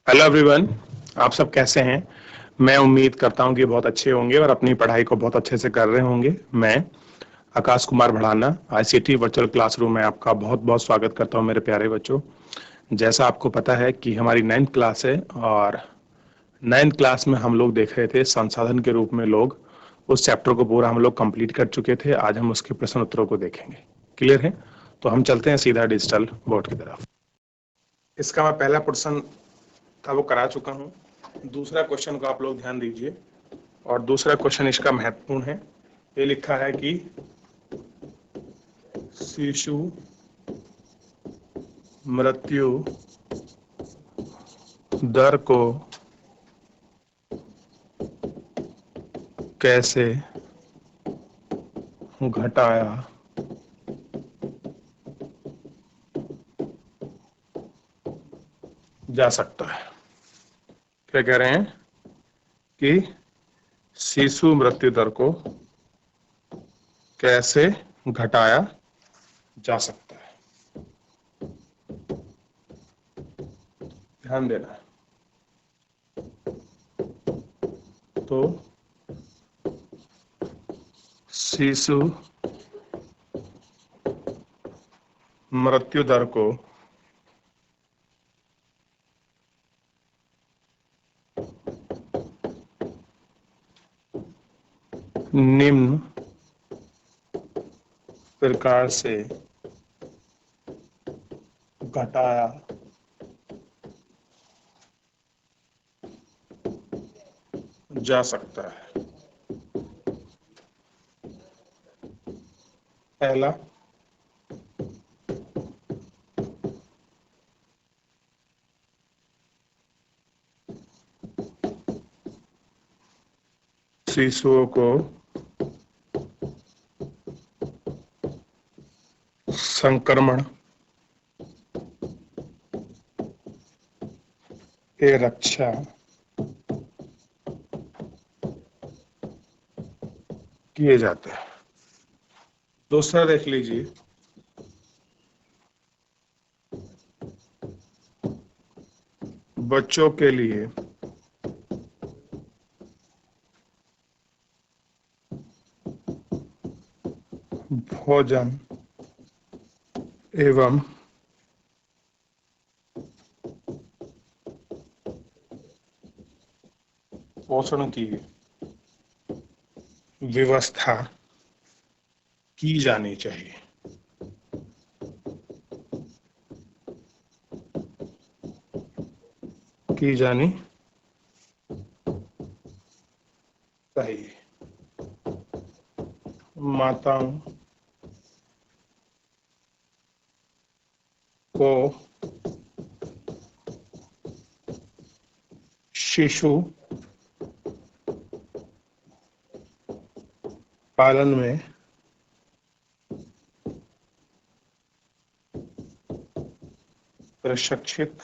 Hello everyone. आप सब कैसे हैं? मैं उम्मीद करता हूं कि बहुत अच्छे होंगे और अपनी पढ़ाई को बहुत अच्छे से कर रहे होंगे। मैं Akash Kumar Bhadana ICT virtual classroom में आपका बहुत बहुत स्वागत करता हूं मेरे प्यारे बच्चों। जैसा आपको पता है कि हमारी 9th क्लास है और 9th क्लास में हम लोग देख रहे थे संसाधन के रूप में लोग। उस चैप्टर को पूरा हम लोग कंप्लीट कर चुके थे। आज हम उसके प्रश्न उत्तरों को देखेंगे। क्लियर है? तो हम चलते हैं सीधा डिजिटल बोर्ड की तरफ। इसका मैं पहला प्रश्न था वो करा चुका हूँ। दूसरा क्वेश्चन को आप लोग ध्यान दीजिए और दूसरा क्वेश्चन इसका महत्वपूर्ण है। ये लिखा है कि शिशु मृत्यु दर को कैसे घटाया जा सकता है। क्या कह रहे हैं कि शिशु मृत्यु दर को कैसे घटाया जा सकता है। ध्यान देना है। तो शिशु मृत्यु दर को निम्न प्रकार से घटाया जा सकता है। पहला, शिशुओं को संक्रमण के रक्षा किए जाते हैं। दूसरा देख लीजिए, बच्चों के लिए भोजन एवं पोषण की व्यवस्था की जानी चाहिए। की जानी चाहिए। माताओं को शिशु पालन में प्रशिक्षित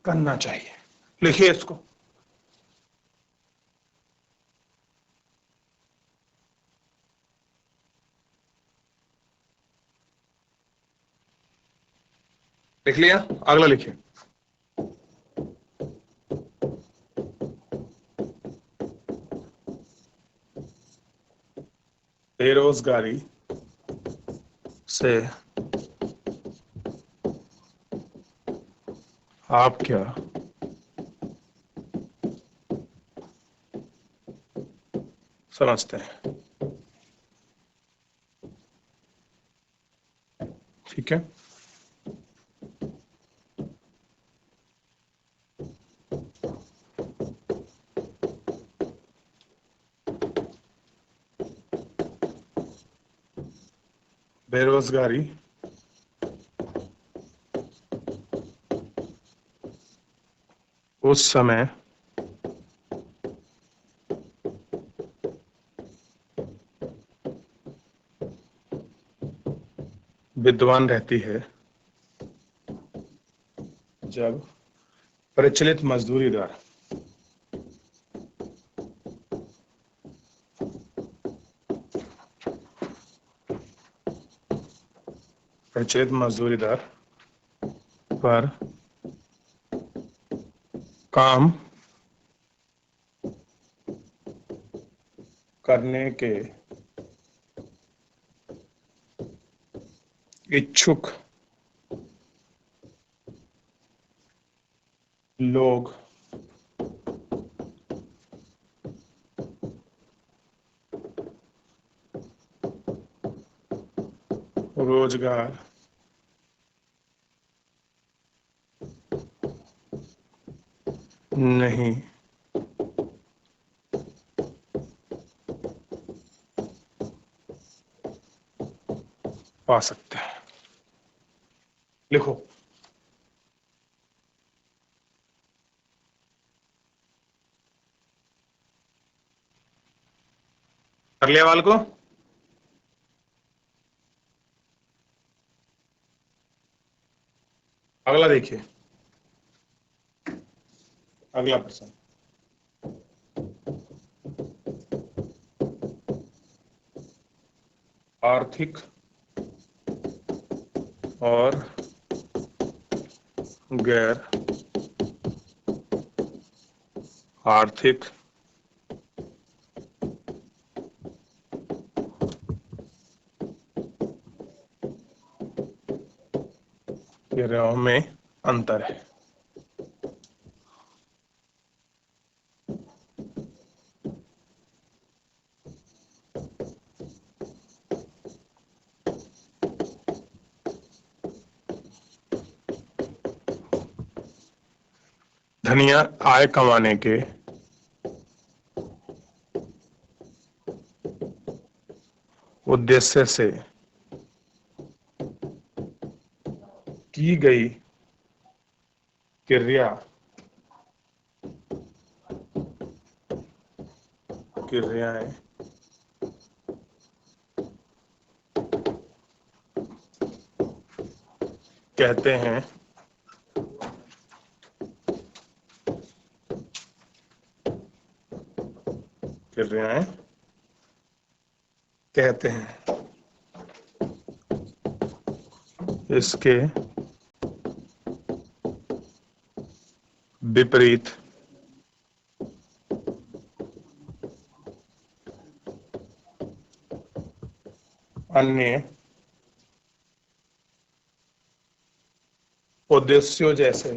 करना चाहिए। लिखिए इसको। लिख लिया? अगला लिखिए। बेरोजगारी से आप क्या समझते हैं? ठीक है। बेरोजगारी उस समय विद्वान रहती है जब प्रचलित मजदूरी दर प्रचलित मजदूरी दर पर काम करने के इच्छुक लोग रोजगार नहीं पा सकते। लिखो। कर लिया वाल को? अगला देखिए, अगला प्रश्न। आर्थिक और गैर आर्थिक क्रियाओं में अंतर है। धनिया आय कमाने के उद्देश्य से की गई क्रिया क्रियाएं कहते हैं क्रियाएं कहते हैं। इसके विपरीत अन्य उद्देश्यों जैसे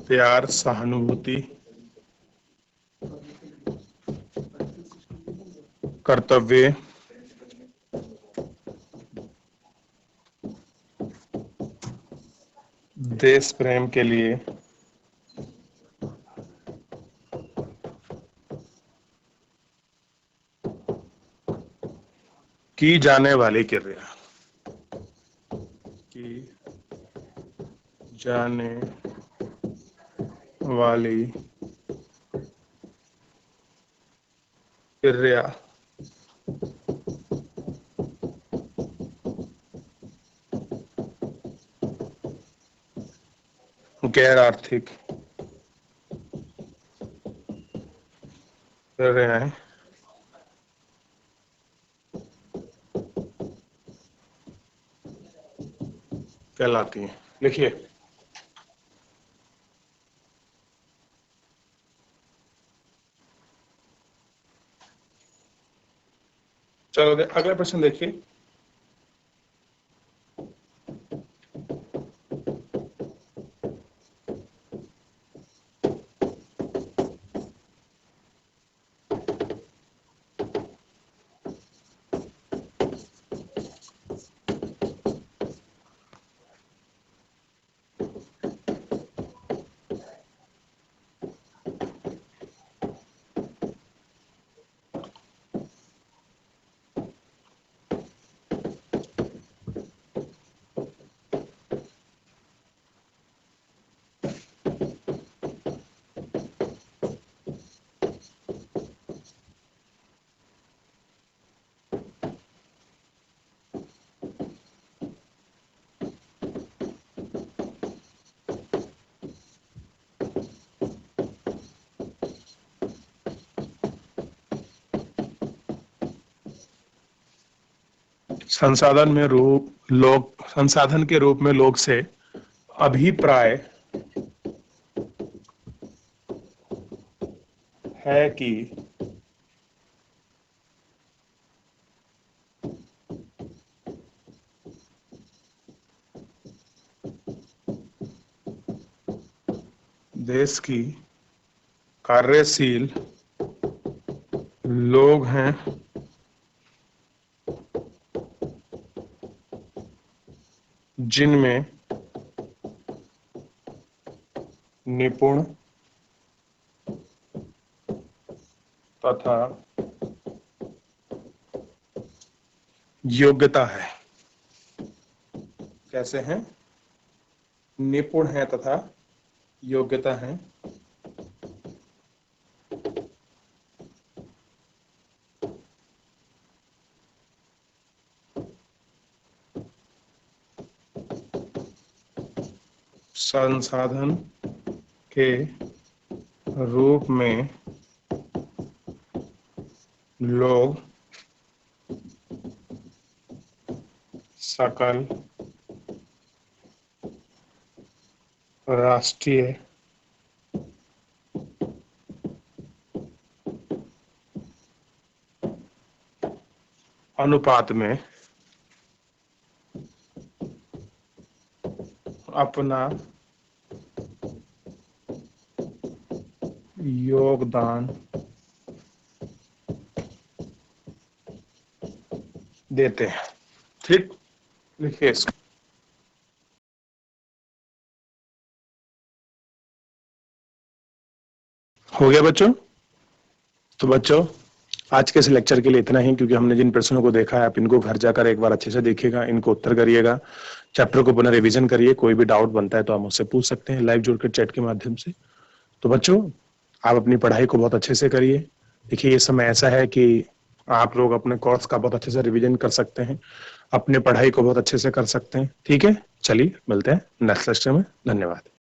प्यार, सहानुभूति, कर्तव्य, देश प्रेम के लिए की जाने वाली क्रिया की जाने वाली क्रिया गैर आर्थिक क्रियाएं कहलाती हैं। लिखिए। चलो अगला प्रश्न देखिए। संसाधन में रूप लोग संसाधन के रूप में लोग से अभिप्राय है कि देश की कार्यशील लोग हैं जिनमें निपुण तथा योग्यता है। कैसे हैं? निपुण है तथा योग्यता है। संसाधन के रूप में लोग सकल राष्ट्रीय अनुपात में अपना योगदान देते हैं। ठीक, लिखिए इसको। हो गया बच्चों? तो बच्चों आज के इस लेक्चर के लिए इतना ही, क्योंकि हमने जिन प्रश्नों को देखा है आप इनको घर जाकर एक बार अच्छे से देखिएगा, इनको उत्तर करिएगा, चैप्टर को पुनः रिवीजन करिए। कोई भी डाउट बनता है तो आप मुझसे पूछ सकते हैं लाइव जुड़कर चैट के माध्यम से। तो बच्चों आप अपनी पढ़ाई को बहुत अच्छे से करिए। देखिए ये समय ऐसा है कि आप लोग अपने कोर्स का बहुत अच्छे से रिवीजन कर सकते हैं, अपने पढ़ाई को बहुत अच्छे से कर सकते हैं। ठीक है, चलिए मिलते हैं नेक्स्ट लेक्चर में। धन्यवाद।